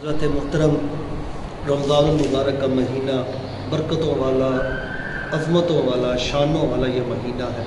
حضرت محترم رمضان المبارک کا مہینہ برکتوں والا، عظمتوں والا، شانوں والا یہ مہینہ ہے۔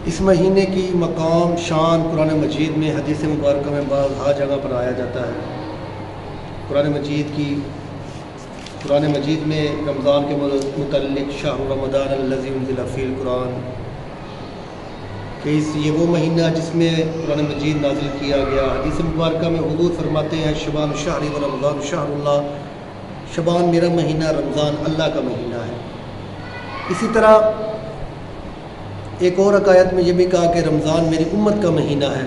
اس مہینے کی مقام شان قرآن مجید میں حدیث مبارکہ میں بعض جگہ پر آیا جاتا ہے۔ قرآن مجید میں رمضان کے متعلق شہر رمضان الذی انزل فیہ القرآن کہ یہ وہ مہینہ جس میں قرآن مجید نازل کیا گیا۔ حدیث مبارکہ میں حضور فرماتے ہیں شبان شہری و رمضان شہر اللہ، شبان میرا مہینہ، رمضان اللہ کا مہینہ ہے۔ اسی طرح ایک اور حکایت میں یہ بھی کہا کہ رمضان میری امت کا مہینہ ہے۔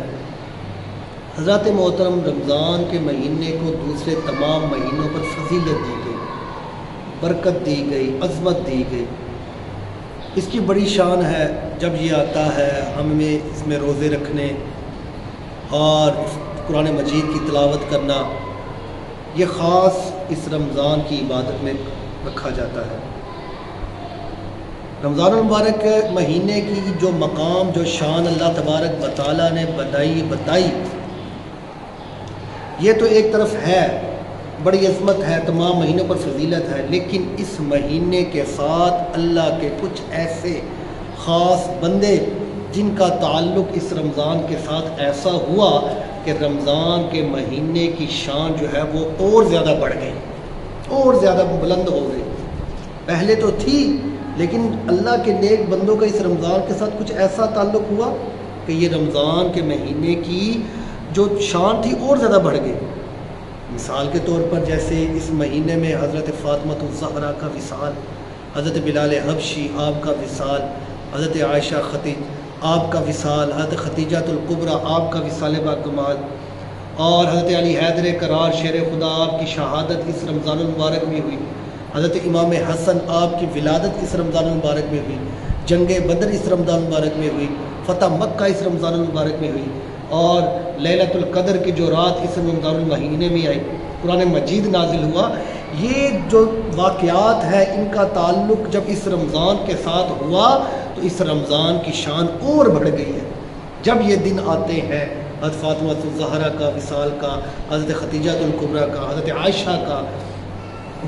حضرت محترم رمضان کے مہینے کو دوسرے تمام مہینوں پر فضیلت دی گئی، برکت دی گئی، عظمت دی گئی۔ اس کی بڑی شان ہے۔ جب یہ آتا ہے ہمیں اس میں روزے رکھنے اور قرآن مجید کی تلاوت کرنا، یہ خاص اس رمضان کی عبادت میں رکھا جاتا ہے۔ رمضان المبارک مہینے کی جو مقام، جو شان اللہ تبارک و تعالیٰ نے بتائی یہ تو ایک طرف ہے، بڑی عظمت ہے، تمام مہینوں پر فضیلت ہے، لیکن اس مہینے کے ساتھ اللہ کے کچھ ایسے خاص بندے جن کا تعلق اس رمضان کے ساتھ ایسا ہوا کہ رمضان کے مہینے کی شان جو ہے وہ اور زیادہ بڑھ گئی، اور زیادہ بلند ہو گئی۔ پہلے تو تھی، لیکن اللہ کے نیک بندوں کا اس رمضان کے ساتھ کچھ ایسا تعلق ہوا کہ یہ رمضان کے مہینے کی جو شان تھی اور زیادہ بڑھ گئی۔ مثال کے طور پر جیسے اس مہینے میں حضرت فاطمہ الزہرا کا وصال، حضرت بلال حبشی آپ کا وصال، حضرت عائشہ آپ کا وصال، حضرت خدیجہ الکبریٰ آپ کا وصال باکمال، اور حضرت علی حیدر کرار شیر خدا آپ کی شہادت اس رمضان المبارک میں ہوئی، حضرت امام حسن آپ کی ولادت اس رمضان المبارک میں ہوئی، جنگ بدر اس رمضان المبارک میں ہوئی، فتح مکہ اس رمضان المبارک میں ہوئی، اور لیلۃ القدر کی جو رات اس رمضان المہینے میں آئی، قرآن مجید نازل ہوا۔ یہ جو واقعات ہیں ان کا تعلق جب اس رمضان کے ساتھ ہوا تو اس رمضان کی شان اور بڑھ گئی ہے۔ جب یہ دن آتے ہیں حضرت فاطمہ الزہرا کا وصال کا، حضرت خدیجہ الکبریٰ کا، حضرت عائشہ کا،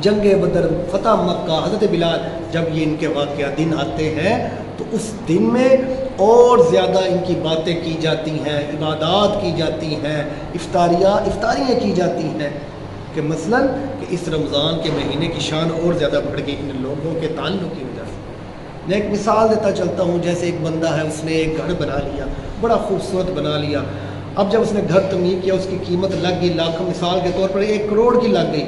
جنگ بدر، فتح مکہ، حضرت بلال، جب یہ ان کے واقعات دن آتے ہیں تو اس دن میں اور زیادہ ان کی باتیں کی جاتی ہیں، عبادات کی جاتی ہیں، افطاریاں کی جاتی ہیں کہ مثلا کہ اس رمضان کے مہینے کی شان اور زیادہ بڑھ گئی ان لوگوں کے تعلق کی وجہ سے۔ میں ایک مثال دیتا چلتا ہوں، جیسے ایک بندہ ہے، اس نے ایک گھر بنا لیا، بڑا خوبصورت بنا لیا۔ اب جب اس نے گھر تعمیر کیا، اس کی قیمت لگ گئی لاکھ، مثال کے طور پر 1 کروڑ کی لگ گئی۔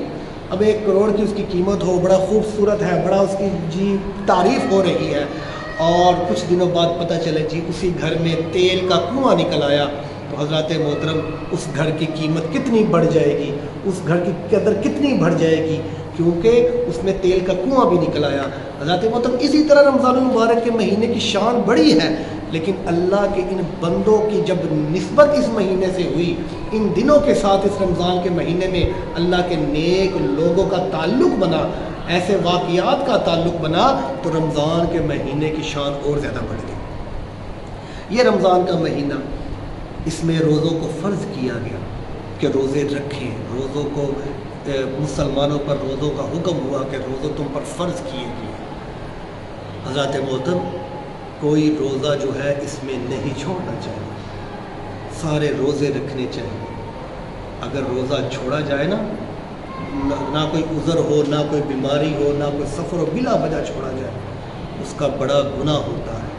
اب 1 کروڑ کی اس کی قیمت ہو، بڑا خوبصورت ہے، بڑا اس کی تعریف ہو رہی ہے، اور کچھ دنوں بعد پتہ چلے اسی گھر میں تیل کا کنواں نکل آیا، تو حضرات محترم اس گھر کی قیمت کتنی بڑھ جائے گی، اس گھر کی قدر کتنی بڑھ جائے گی، کیونکہ اس میں تیل کا کنواں بھی نکل آیا۔ حضرات محترم اسی طرح رمضان المبارک کے مہینے کی شان بڑی ہے، لیکن اللہ کے ان بندوں کی جب نسبت اس مہینے سے ہوئی، ان دنوں کے ساتھ اس رمضان کے مہینے میں اللہ کے نیک لوگوں کا تعلق بنا، ایسے واقعات کا تعلق بنا، تو رمضان کے مہینے کی شان اور زیادہ بڑھ گئی۔ یہ رمضان کا مہینہ، اس میں روزوں کو فرض کیا گیا کہ روزے رکھیں، روزوں کو مسلمانوں پر روزوں کا حکم ہوا کہ روزے تم پر فرض کیے گئے۔ حضرات محترم کوئی روزہ جو ہے اس میں نہیں چھوڑنا چاہیے، سارے روزے رکھنے چاہیے۔ اگر روزہ چھوڑا جائے نہ کوئی عذر ہو، نہ کوئی بیماری ہو، نہ کوئی سفر ہو، بلا وجہ چھوڑا جائے، اس کا بڑا گناہ ہوتا ہے۔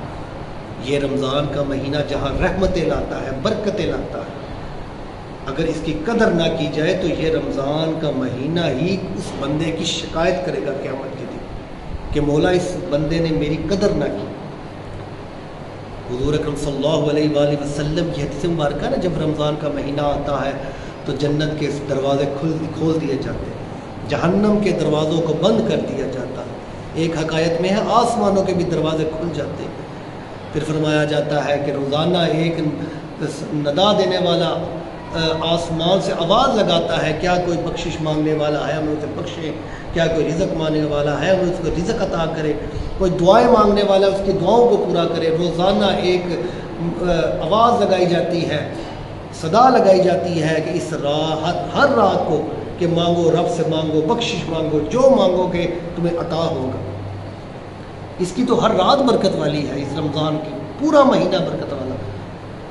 یہ رمضان کا مہینہ جہاں رحمتیں لاتا ہے، برکتیں لاتا ہے، اگر اس کی قدر نہ کی جائے تو یہ رمضان کا مہینہ ہی اس بندے کی شکایت کرے گا قیامت کے دن کہ مولا اس بندے نے میری قدر نہ کی۔ حضور اکرم صلی اللہ علیہ وآلہ وسلم کی حدیث مبارکہ نا، جب رمضان کا مہینہ آتا ہے تو جنت کے دروازے کھول دیے جاتے ہیں، جہنم کے دروازوں کو بند کر دیا جاتا ہے۔ ایک حکایت میں ہے آسمانوں کے بھی دروازے کھل جاتے ہیں۔ پھر فرمایا جاتا ہے کہ روزانہ ایک ندا دینے والا آسمان سے آواز لگاتا ہے، کیا کوئی بخشش مانگنے والا ہے، ہم اسے بخشیں، کیا کوئی رزق مانگنے والا ہے، ہم اس کو رزق عطا کرے، کوئی دعائیں مانگنے والا ہے اس کی دعاؤں کو پورا کرے۔ روزانہ ایک آواز لگائی جاتی ہے صدا لگائی جاتی ہے کہ اس ہر رات کو کہ مانگو، رب سے مانگو، بخشش مانگو، جو مانگو گے تمہیں عطا ہوگا۔ اس کی تو ہر رات برکت والی ہے، اس رمضان کی پورا مہینہ برکت والا۔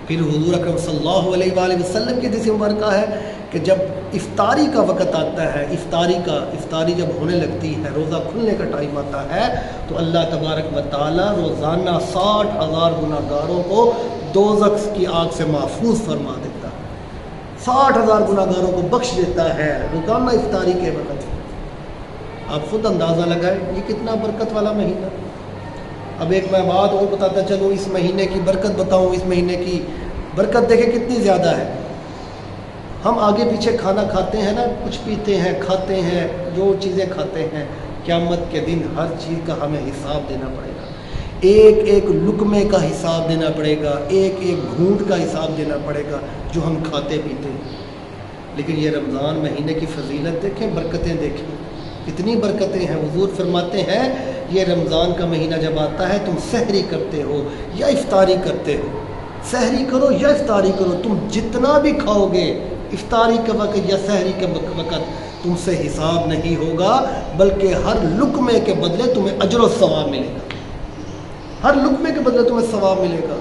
پھر حضور اکرم صلی اللہ علیہ وآلہ وسلم کی حدیث مبارکہ ہے کہ جب افطاری کا وقت آتا ہے، افطاری جب ہونے لگتی ہے، روزہ کھلنے کا ٹائم آتا ہے، تو اللہ تبارک و تعالی روزانہ 60,000 گناہ گاروں کو دوزخ کی آگ سے محفوظ فرما دیتا ہے، 60,000 گناہ گاروں کو بخش دیتا ہے روزانہ افطاری کے وقت۔ آپ خود اندازہ لگائیں یہ کتنا برکت والا مہینہ۔ اب ایک میں بات اور بتاتا چلوں، اس مہینے کی برکت بتاؤں، اس مہینے کی برکت دیکھیں کتنی زیادہ ہے۔ ہم آگے پیچھے کھانا کھاتے ہیں نا، کچھ پیتے ہیں، کھاتے ہیں، جو چیزیں کھاتے ہیں، قیامت کے دن ہر چیز کا ہمیں حساب دینا پڑے گا، ایک ایک لقمے کا حساب دینا پڑے گا، ایک ایک گھونٹ کا حساب دینا پڑے گا جو ہم کھاتے پیتے ہیں۔ لیکن یہ رمضان مہینے کی فضیلت دیکھیں، برکتیں دیکھیں، کتنی برکتیں ہیں۔ حضور فرماتے ہیں یہ رمضان کا مہینہ جب آتا ہے تم سحری کرتے ہو یا افطاری کرتے ہو، سحری کرو یا افطاری کرو، تم جتنا بھی کھاؤ گے افطاری کے وقت یا سحری کے وقت تم سے حساب نہیں ہوگا، بلکہ ہر لقمے کے بدلے تمہیں اجر و ثواب ملے گا، ہر لقمے کے بدلے تمہیں ثواب ملے گا۔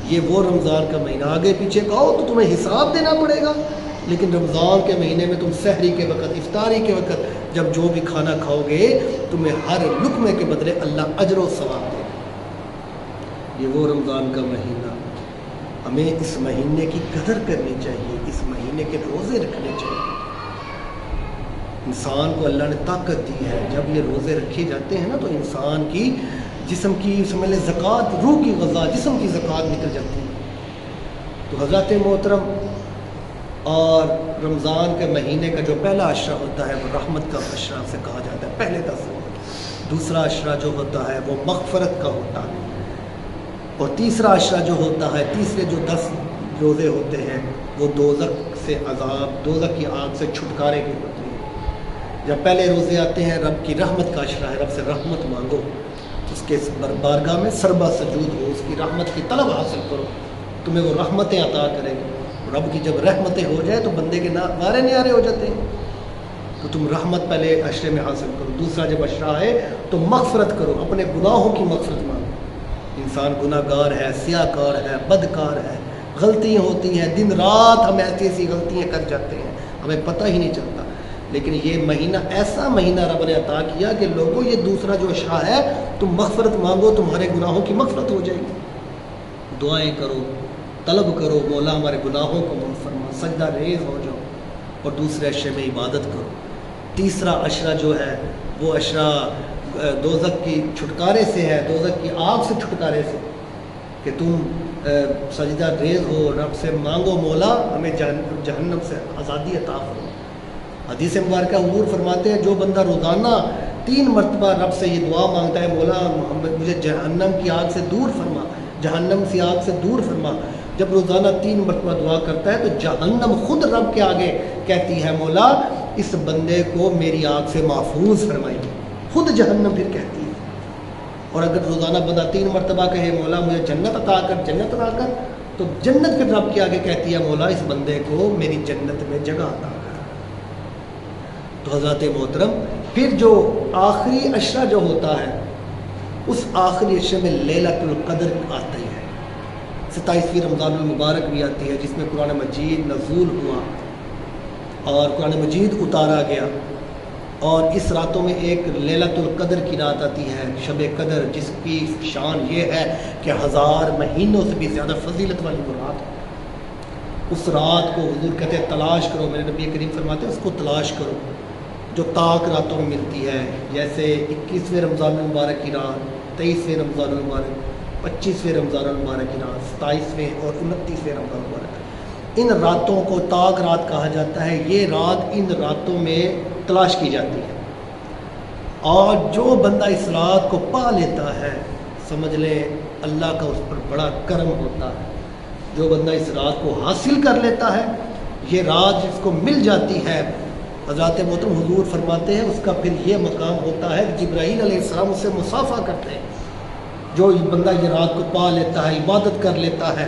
یہ وہ رمضان کا مہینہ، آگے پیچھے کھاؤ تو تمہیں حساب دینا پڑے گا، لیکن رمضان کے مہینے میں تم سحری کے وقت، افطاری کے وقت جب جو بھی کھانا کھاؤ گے تمہیں ہر لقمے کے بدلے اللہ اجر و ثواب دے گا۔ یہ وہ رمضان کا مہینہ، ہمیں اس مہینے کی قدر کرنی چاہیے، اس مہینے کے روزے رکھنے چاہیے۔ انسان کو اللہ نے طاقت دی ہے، جب یہ روزے رکھے جاتے ہیں نا تو انسان کی جسم کی سمجھ لیں زکوٰۃ، روح کی غذا، جسم کی زکوٰۃ نکل جاتی ہے۔ تو حضرات محترم، اور رمضان کے مہینے کا جو پہلا عشرہ ہوتا ہے وہ رحمت کا عشرہ سے کہا جاتا ہے، پہلے 10 روز۔ دوسرا عشرہ جو ہوتا ہے وہ مغفرت کا ہوتا ہے، اور تیسرا عشرہ جو ہوتا ہے، تیسرے جو 10 روزے ہوتے ہیں وہ دوزخ سے عذاب، دوزخ کی آگ سے چھٹکارے کے ہوتے ہیں۔ جب پہلے روزے آتے ہیں رب کی رحمت کا عشرہ ہے، رب سے رحمت مانگو، اس کے بارگاہ میں سربا سجود ہو، اس کی رحمت کی طلب حاصل کرو، تمہیں وہ رحمتیں عطا کرے گا۔ رب کی جب رحمتیں ہو جائے تو بندے کے نعرے نیارے ہو جاتے ہیں، تو تم رحمت پہلے عشرے میں حاصل کرو۔ دوسرا جب عشرہ ہے تو مغفرت کرو، اپنے گناہوں کی مغفرت مانگو۔ انسان گناہ گار ہے، سیاہ کار ہے، بدکار ہے، غلطیاں ہوتی ہیں، دن رات ہم ایسی غلطیاں کر جاتے ہیں، ہمیں پتہ ہی نہیں چلتا۔ لیکن یہ مہینہ ایسا مہینہ رب نے عطا کیا کہ لوگوں یہ دوسرا جو عشرہ ہے تم مغفرت مانگو، تمہارے گناہوں کی مغفرت ہو جائے گی، دعائیں کرو، طلب کرو، مولا ہمارے گناہوں کو معاف فرما، سجدہ ریز ہو جاؤ، اور دوسرے عشرے میں عبادت کرو۔ تیسرا عشرہ جو ہے وہ عشرہ دوزخ کی چھٹکارے سے ہے، دوزخ کی آگ سے چھٹکارے سے، کہ تم سجدہ ریز ہو، رب سے مانگو مولا ہمیں جہنم سے آزادی عطا فرما۔ حدیث مبارکہ حضور فرماتے ہیں جو بندہ روزانہ 3 مرتبہ رب سے یہ دعا مانگتا ہے، مولا مجھے جہنم کی آگ سے دور فرما، جہنم سے آگ سے دور فرما، جب روزانہ 3 مرتبہ دعا کرتا ہے تو جہنم خود رب کے آگے کہتی ہے مولا اس بندے کو میری آگ سے محفوظ فرمائیے، خود جہنم پھر کہتی ہے۔ اور اگر روزانہ بندہ 3 مرتبہ کہے مولا مجھے جنت عطا کر، جنت عطا کر، تو جنت پھر رب کے آگے کہتی ہے مولا اس بندے کو میری جنت میں جگہ عطا کر۔ تو حضرات محترم، پھر جو آخری عشرہ جو ہوتا ہے اس آخری عشرے میں لیلۃ القدر آتی ہے، 27ویں رمضان المبارک بھی آتی ہے، جس میں قرآن مجید نزول ہوا اور قرآن مجید اتارا گیا، اور اس راتوں میں ایک لیلۃ القدر کی رات آتی ہے، شب قدر، جس کی شان یہ ہے کہ 1000 مہینوں سے بھی زیادہ فضیلت والی وہ رات ہے۔ اس رات کو حضور کہتے ہیں تلاش کرو، میرے نبی کریم فرماتے ہیں اس کو تلاش کرو جو طاق راتوں میں ملتی ہے، جیسے 21ویں رمضان المبارک کی رات، 23ویں رمضان المبارک، 25ویں رمضان المبارک کی رات، 27ویں اور 29ویں رمضان المبارک، ان راتوں کو طاق رات کہا جاتا ہے۔ یہ رات ان راتوں میں تلاش کی جاتی ہے، اور جو بندہ اس رات کو پا لیتا ہے سمجھ لیں اللہ کا اس پر بڑا کرم ہوتا ہے۔ جو بندہ اس رات کو حاصل کر لیتا ہے، یہ رات جس کو مل جاتی ہے، حضرات محترم حضور فرماتے ہیں اس کا پھر یہ مقام ہوتا ہے کہ جبرائیل علیہ السلام اس سے مصافحہ کرتے ہیں۔ جو بندہ یہ رات کو پا لیتا ہے، عبادت کر لیتا ہے،